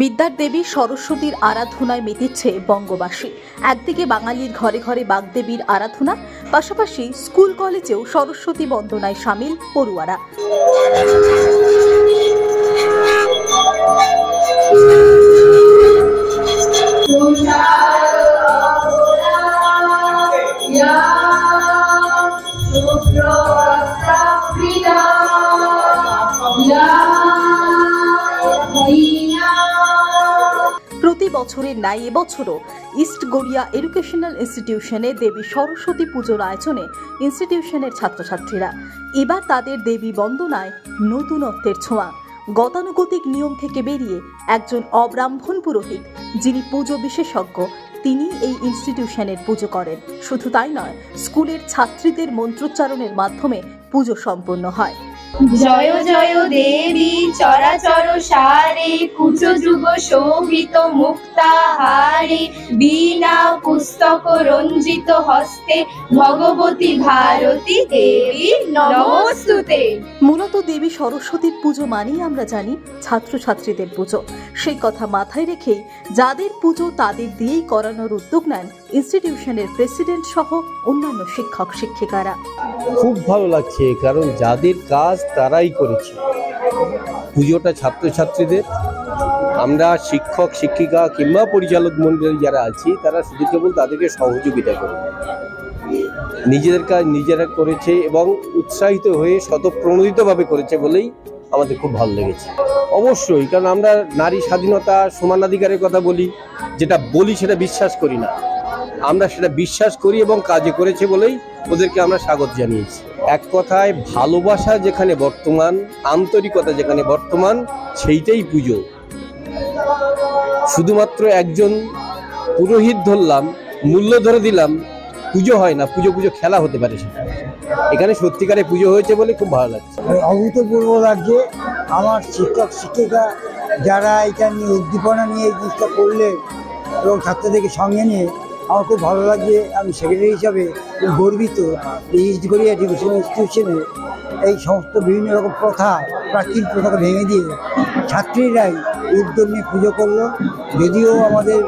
বিদ্যার দেবী সরস্বতীর আরাধনায় মেতেছে বঙ্গবাসী। একদিকে বাঙালির ঘরে ঘরে বাগদেবীর আরাধনা, পাশাপাশি স্কুল কলেজেও সরস্বতী বন্দনায় সামিল পড়ুয়ারা। প্রতি বছরের ন্যায় এবছরও ইস্ট গড়িয়া এডুকেশনাল ইনস্টিটিউশনে দেবী সরস্বতী পুজোর আয়োজনে ইনস্টিটিউশনের ছাত্রছাত্রীরা এবার তাদের দেবী বন্দনায় নতুনত্বের ছোঁয়া। গতানুগতিক নিয়ম থেকে বেরিয়ে একজন অব্রাহ্মণ পুরোহিত, যিনি পুজো বিশেষজ্ঞ, তিনি এই ইনস্টিটিউশনের পুজো করেন। শুধু তাই নয়, স্কুলের ছাত্রীদের মন্ত্রোচ্চারণের মাধ্যমে পুজো সম্পন্ন হয়। জয় জয় দেবী চরাচর সারে, কুচ যুগ শোভিত মুক্তাহারে, বীণা পুস্তক রঞ্জিত হস্তে, ভগবতী ভারতী দেবী নমস্তুতে। মূলত দেবী সরস্বতীর পুজো মানেই আমরা জানি ছাত্রছাত্রীদের পুজো। সেই কথা মাথায় রেখেই যাদের পুজো তাদের দিয়েই করানোর উদ্যোগ নেন ইনস্টিটিউশনের প্রেসিডেন্ট সহ অন্যান্য শিক্ষক শিক্ষিকারা। খুব ভালো লাগছে, কারণ যাদের কাজ তারাই করেছে। পুজোটা ছাত্রছাত্রীদের, আমরা শিক্ষক শিক্ষিকা কিংবা পরিচালক মণ্ডলী যারা আছি তারা শুধু কেবল তাদেরকে সহযোগিতা করি। নিজেদের কাজ নিজেরা করেছে এবং উৎসাহিত হয়ে স্বতঃপ্রণোদিতভাবে করেছে বলেই আমাদের খুব ভালো লেগেছে। অবশ্যই, কারণ আমরা নারী স্বাধীনতা সমানাধিকারের কথা বলি, যেটা বলি সেটা বিশ্বাস করি না, আমরা সেটা বিশ্বাস করি এবং কাজে করেছে বলেই ওদেরকে আমরা স্বাগত জানিয়েছি। এক কথায় ভালোবাসা যেখানে বর্তমান, আন্তরিকতা যেখানে বর্তমান, সেইটাই পুজো। শুধুমাত্র একজন পুরোহিত ধরলাম, মূল্য ধরে দিলাম, পুজো হয় না। পুজো খেলা হতে পারে, সেটা এখানে সত্যিকারে পুজো হয়েছে বলে খুব ভালো লাগছে। অভূতপূর্ব লাগছে। আমার শিক্ষক শিক্ষিকা যারা এটা নিয়ে উদ্দীপনা নিয়ে এই জিনিসটা করলে এবং ছাত্রদেরকে সঙ্গে নিয়ে আমার খুব ভালো লাগছে। আমি সেক্রেটারি হিসাবে গর্বিত যে ইস্ট গড়িয়া এডুকেশন ইনস্টিটিউশনে এই সমস্ত বিভিন্ন রকম প্রথা, প্রাচীন প্রথাকে ভেঙে দিয়ে ছাত্রীরাই উদ্যোগ নিয়ে পুজো করলো। যদিও আমাদের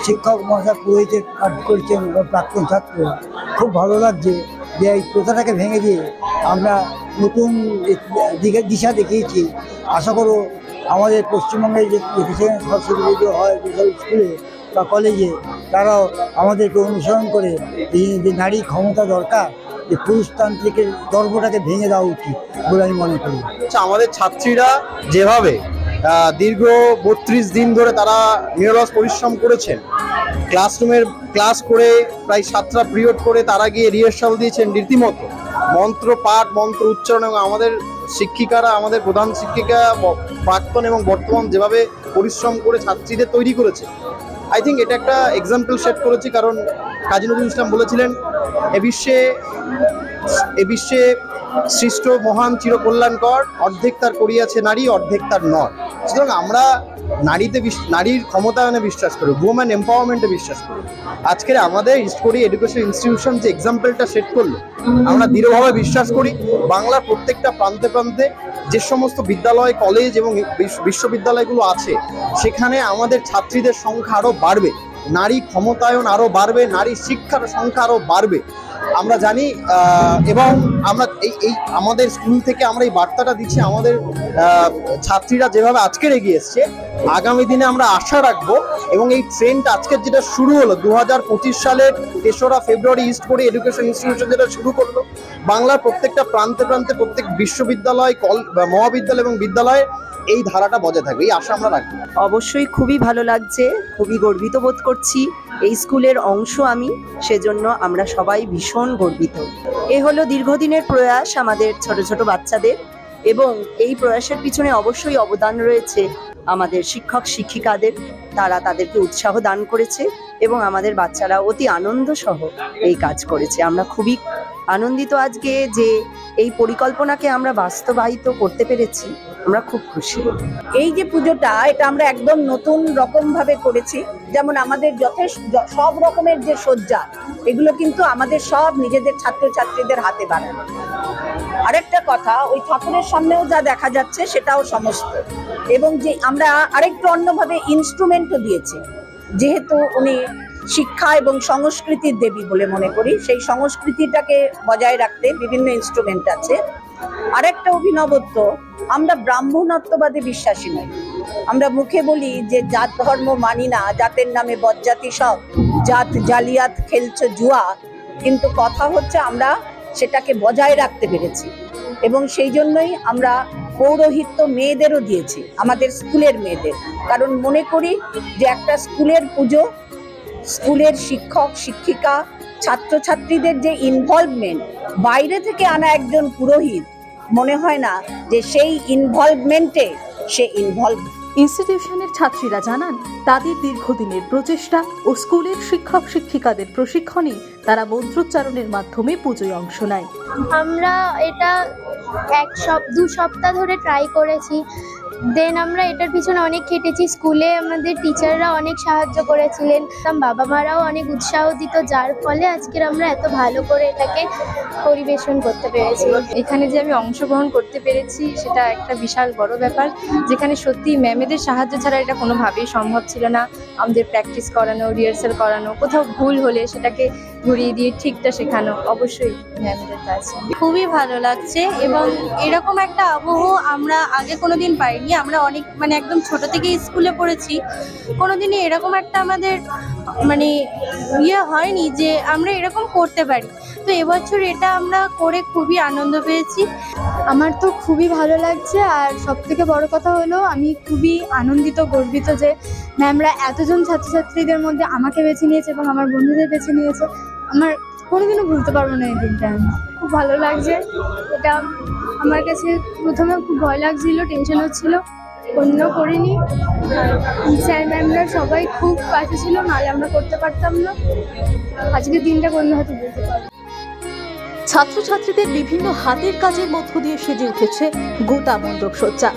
শিক্ষক মহাশয় পুরোহিতের কাজ করছেন বা প্রাক্তন ছাত্র, খুব ভালো লাগছে যে এই প্রথাটাকে ভেঙে দিয়ে আমরা নতুন দিশা দেখিয়েছি। আশা করো আমাদের পশ্চিমবঙ্গে যে সরস্বতী পুজো হয় যেসব স্কুলে বা কলেজে, তারাও আমাদেরকে অনুসরণ করে যে নারী ক্ষমতা দরকার, যে পুরুষতান্ত্রিকের গর্বটাকে ভেঙে দেওয়া উচিত বলে আমি মনে করি। আমাদের ছাত্রীরা যেভাবে দীর্ঘ 32 দিন ধরে তারা নিরলস পরিশ্রম করেছেন, ক্লাসরুমের ক্লাস করে প্রায় 7টা পিরিয়ড করে তারা গিয়ে রিহার্সাল দিয়েছেন রীতিমতো, মন্ত্র পাঠ, মন্ত্র উচ্চারণ, এবং আমাদের শিক্ষিকারা, আমাদের প্রধান শিক্ষিকা প্রাক্তন এবং বর্তমান যেভাবে পরিশ্রম করে ছাত্রীদের তৈরি করেছে, আই থিঙ্ক এটা একটা এক্সাম্পল সেট করেছি। কারণ কাজী নজরুল ইসলাম বলেছিলেন, এ বিশ্বে সৃষ্ট মহান চিরকল্যাণকর, অর্ধেক তার করিয়াছে নারী, অর্ধেক তার নর। সুতরাং আমরা নারীর ক্ষমতায়নে বিশ্বাস করি, ওমেন এম্পাওয়ারমেন্টে বিশ্বাস করি। আজকের আমাদের ইস্ট গড়িয়া এডুকেশন ইনস্টিটিউশন যে এক্সাম্পলটা সেট করলো, আমরা দৃঢ়ভাবে বিশ্বাস করি বাংলার প্রত্যেকটা প্রান্তে প্রান্তে যে সমস্ত বিদ্যালয়, কলেজ এবং বিশ্ববিদ্যালয়গুলো আছে, সেখানে আমাদের ছাত্রীদের সংখ্যা আরও বাড়বে, নারী ক্ষমতায়ন আরও বাড়বে, নারী শিক্ষার সংখ্যা আরও বাড়বে আমরা জানি। এবং আমরা এই আমাদের স্কুল থেকে আমরা এই বার্তাটা দিচ্ছি, আমাদের ছাত্রীরা যেভাবে আজকের এগিয়ে এসছে, আগামী দিনে আমরা আশা রাখবো এবং এই ট্রেন্ড আজকের যেটা শুরু হলো 2025 সালের 3রা ফেব্রুয়ারি ইস্ট গড়িয়া এডুকেশন ইনস্টিটিউশন যেটা শুরু করলো, বাংলার প্রত্যেকটা প্রান্তে প্রান্তে প্রত্যেক বিশ্ববিদ্যালয়, মহাবিদ্যালয় এবং বিদ্যালয়ে এই ধারাটা বজায় থাকবে, এই আশা আমরা রাখবো। অবশ্যই খুবই ভালো লাগছে, খুবই গর্বিত বোধ করছি। এই স্কুলের অংশ আমি, সেজন্য আমরা সবাই ভীষণ গর্বিত। এ হলো দীর্ঘদিনের প্রয়াস আমাদের ছোট ছোট বাচ্চাদের, এবং এই প্রয়াসের পিছনে অবশ্যই অবদান রয়েছে আমাদের শিক্ষক শিক্ষিকাদের। তারা তাদেরকে উৎসাহ দান করেছে এবং আমাদের বাচ্চারা অতি আনন্দ সহ এই কাজ করেছে। আমরা খুবই আনন্দিত আজকে যে এই পরিকল্পনাকে আমরা বাস্তবায়িত করতে পেরেছি, আমরা খুব খুশি। এই যে পুজোটা, এটা আমরা একদম নতুন রকম ভাবে করেছি। যেমন আমাদের যথেষ্ট সব রকমের যে সজ্জা, এগুলো কিন্তু আমাদের সব নিজেদের ছাত্রছাত্রীদের হাতে বানানো। আরেকটা কথা, ওই ঠাকুরের সামনেও যা দেখা যাচ্ছে সেটাও সমস্ত, এবং যে আমরা আরেকটু অন্যভাবে ইনস্ট্রুমেন্টও দিয়েছি, যেহেতু উনি শিক্ষা এবং সংস্কৃতির দেবী বলে মনে করি, সেই সংস্কৃতিটাকে বজায় রাখতে বিভিন্ন ইনস্ট্রুমেন্ট আছে। আরেকটা অভিনবত্ব, আমরা ব্রাহ্মণত্ববাদে বিশ্বাসী নই। আমরা মুখে বলি যে জাত ধর্ম মানি না, জাতের নামে বজ্জাতি সব, জাত জালিয়াত খেলছো জুয়া, কিন্তু কথা হচ্ছে আমরা সেটাকে বজায় রাখতে পেরেছি, এবং সেই জন্যই আমরা পৌরোহিত্য মেয়েদেরও দিয়েছি, আমাদের স্কুলের মেয়েদের। কারণ মনে করি যে একটা স্কুলের পুজো, স্কুলের শিক্ষক শিক্ষিকা ছাত্রছাত্রীদের যে ইনভলভমেন্ট, বাইরে থেকে আনা একজন পুরোহিত মনে হয় না যে সেই ইনভলভমেন্টে সে ইনভলভ। ইনস্টিটিউশনের ছাত্রীরা জানান, তাদের দীর্ঘদিনের প্রচেষ্টা ও স্কুলের শিক্ষক শিক্ষিকাদের প্রশিক্ষণে তারা মন্ত্রোচ্চারণের মাধ্যমে পুজোয় অংশ নেয়। আমরা এটা 2 সপ্তাহ ধরে ট্রাই করেছি। দেন আমরা এটার পিছনে অনেক খেটেছি। স্কুলে আমাদের টিচাররা অনেক সাহায্য করেছিলেন, বাবা মারাও অনেক উৎসাহ দিত, যার ফলে আজকের আমরা এত ভালো করে এটাকে পরিবেশন করতে পেরেছি। এখানে যে আমি অংশগ্রহণ করতে পেরেছি সেটা একটা বিশাল বড় ব্যাপার, যেখানে সত্যি ম্যামেদের সাহায্য ছাড়া এটা কোনোভাবেই সম্ভব ছিল না। আমাদের প্র্যাকটিস করানো, রিহার্সাল করানো, কোথাও ভুল হলে সেটাকে ঘুরিয়ে দিয়ে ঠিকটা শেখানো অবশ্যই ম্যামেদের কাজ। খুবই ভালো লাগছে, এবং এরকম একটা আবহ আমরা আগে কোনোদিন পাইনি। আমরা অনেক একদম ছোট থেকে স্কুলে পড়েছি, কোনোদিনই এরকম একটা আমাদের হয়নি যে আমরা এরকম করতে পারি। তো এবছর এটা আমরা করে খুবই আনন্দ পেয়েছি। আমার তো খুবই ভালো লাগছে, আর সবথেকে বড় কথা হলো আমি খুবই আনন্দিত, গর্বিত যে ম্যামরা এতজন ছাত্রছাত্রীদের মধ্যে আমাকে বেছে নিয়েছে এবং আমার বন্ধুদের বেছে নিয়েছে। আমার কোনোদিনও ভুলতে পারবো না এই দিনটা। আমি খুব ভালো লাগছে। এটা আমার কাছে প্রথমে খুব ভয় লাগছিল, টেনশন হচ্ছিল, অন্য করিনি। স্যার ম্যামরা সবাই খুব পাশে ছিল, নাহলে আমরা করতে পারতাম না। আজকের দিনটা অন্য হয়তো বলতে পারবো। ছাত্রছাত্রীদের বিভিন্ন হাতের কাজের মধ্য দিয়ে সেজে উঠেছে গোটা মণ্ডপ সজ্জা।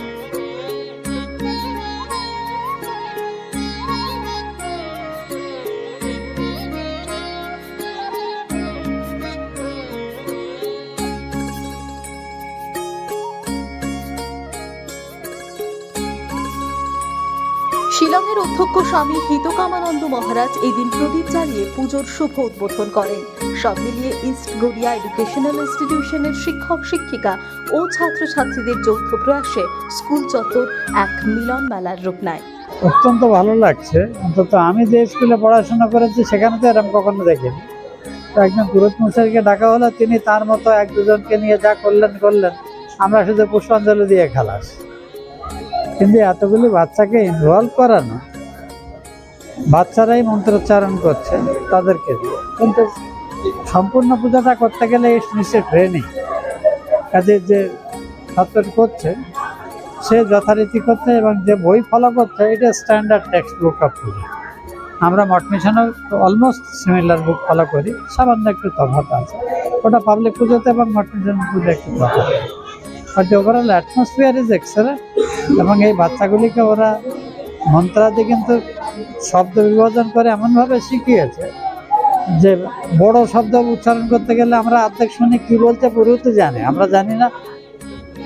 শিলংয়ের অধ্যক্ষ স্বামী হিতকামানন্দ মহারাজ এদিন প্রদীপ জ্বালিয়ে পুজোর শুভ উদ্বোধন করেন। সব মিলিয়ে ইস্ট গড়িয়া এডুকেশনাল ইনস্টিটিউশনের শিক্ষক শিক্ষিকা ও ছাত্রছাত্রীদের যৌথ প্রয়াসে স্কুল চত্বর এক মিলন মেলার রূপ নেয়। অত্যন্ত ভালো লাগছে। অন্তত আমি যে স্কুলে পড়াশোনা করেছি সেখানে তো এরকম কখনো দেখিনি। তো একজন পুরোহিত মশাইকে ডাকা হলো, তিনি তার মতো 1-2জনকে নিয়ে যা করলেন, আমরা শুধু পুষ্পাঞ্জলি দিয়ে খালাস। কিন্তু এতগুলি বাচ্চাকে ইনভলভ করানো, বাচ্চারাই মন্ত্রোচ্চারণ করছে তাদেরকে দিয়ে, কিন্তু সম্পূর্ণ পূজাটা করতে গেলে নিশ্চয় ট্রেনিং। কাজে যে ছাত্রটি করছে সে যথারীতি করছে, এবং যে বই ফলো করছে এটা স্ট্যান্ডার্ড টেক্সট বুক অফ পুজো। আমরা মঠ মিশনও অলমোস্ট সিমিলার বুক ফলো করি, সামান্য একটু তফাৎ আছে। ওটা পাবলিক পুজোতে এবং মঠ মিশন পুজো একটু তফাৎ আছে, but overall atmosphere is excellent. এবং এই বাচ্চাগুলিকে ওরা মন্ত্রাদি কিন্তু শব্দ বিভাজন করে এমনভাবে শিখিয়েছে যে বড় শব্দ উচ্চারণ করতে গেলে আমরা অর্ধেক শুনি কি বলছে, পুরোহিত জানে, আমরা জানি না,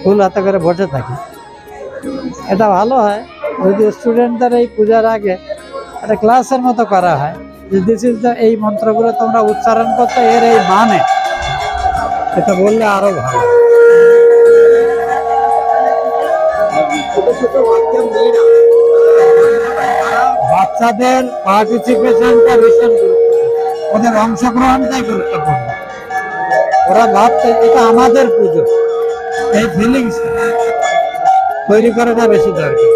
ফুল হাতে করে বসে থাকি। এটা ভালো হয় যদি স্টুডেন্টদের এই পূজার আগে একটা ক্লাসের মতো করা হয় যে দিস ইজ দ্য, এই মন্ত্রগুলো তোমরা উচ্চারণ করতে, এর এই মানে, এটা বললে আরো ভালো। বাচ্চাদের পার্টিসিপেশনটা ভীষণ গুরুত্বপূর্ণ, ওদের অংশগ্রহণটাই গুরুত্বপূর্ণ। ওরা ভাবছে এটা আমাদের পুজো, এই ফিলিংস তৈরি করাটা বেশি দরকার।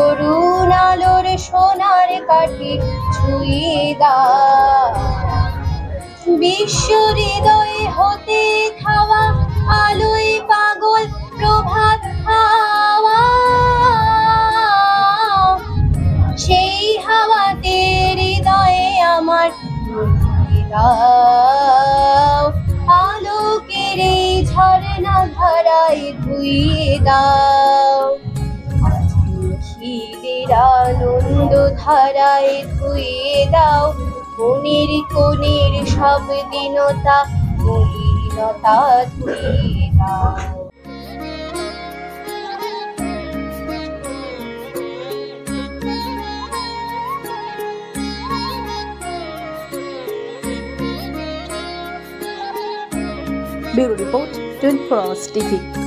অরুণালোর সোনার কাঠি ছুঁয়ে দাও, বিশ্ব হৃদয় হতে খাওয়া আলোয় পাগল প্রভাত হাওয়া, সেই হাওয়াতে হৃদয়ে আমার দাও, আলোকের এই ঝর্ণা ধারায় ধুইয়ে দাও, খিদের আনন্দ ধারায় ধুইয়ে দাও, মনের কোণের সব দীনতা মলিনতা ধুয়ে দাও। Bureau report 24 hours TV.